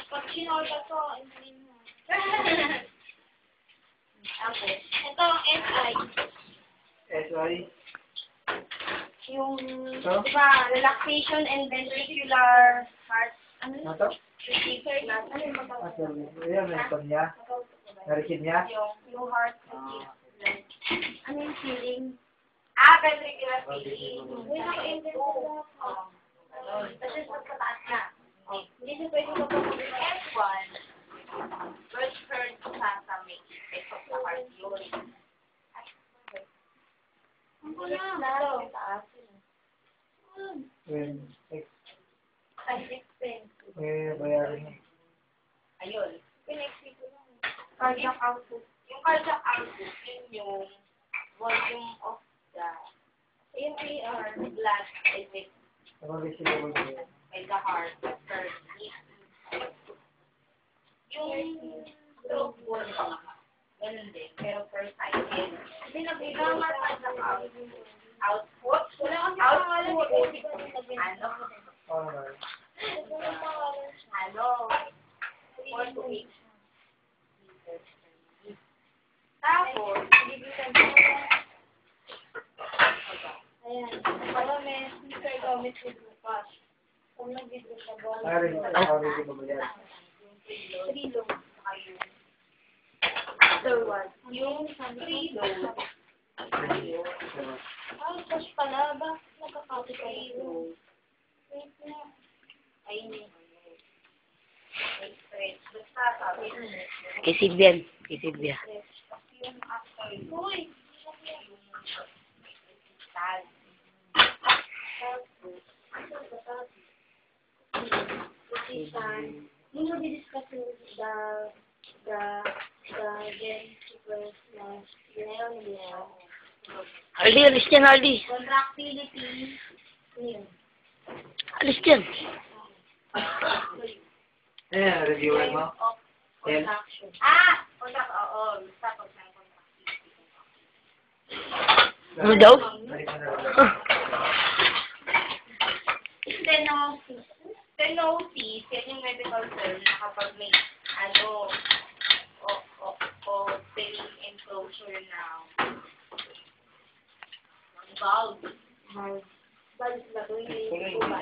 Pag sinorta to, hindi mo. Okay. Ito ang SI. SI? Yung, Ito? diba, relaxation and ventricular heart. Ano yun? Ano to? Caesar na. Ano yung Ah, magawa? sorry. Ayan, may ito niya. Narikin niya? Yung heart. Ah. Ano yung feeling? Ventricular feeling. Uy, naka-enter ko lang. Kasi mas mataas na. Hindi siya pwede magpapagod. F1, first heard sa may effect sa heart yun. Ang pula. Taas. When, Ay, expense. bayarin niya. Ayun. Pinexi ko lang. Cardiac output. Yung cardiac output, yun yung volume of the Yung PR. blood effect Nakag-receivable niya. by the heart per beat. Yung stroke volume, ganun din. Pero per cycle. Hindi nabigyan nga cardiac output. Output. Wala kasi pangalan. Output. Hindi ko rin nabigyan. Ano? Alright. Wala pangalan. Ano? 4 to 8. Tapos, Bibigyan ko. Ayan. Para may speaker gamit with bukas. Kung nag-video ka ba? Nakag-receivable ba bayarin? 3 low. ayun. After what? Yung 3 low. Ayun. Ay, cash pala ba? Nagkakati kayo. Wait na. Ayun yung stretch. Basta sabi Kay Silvia. Kay Silvia. yung after yung Uy! tag. Nung nag-discuss yung the gen sequence na ginayon nila. Harley, alis dyan, Harley. Contractility. Yun. Alis dyan. Ayan, reviewer mo. Of Ten. contraction. Contract, oo. Basta pag may contractility. Ano daw? Balik mo na lang. Stenosis. Stenosis, yan yung medical term na kapag may opening and closure na valve. Balik na to, hindi Tuloy. ko ba?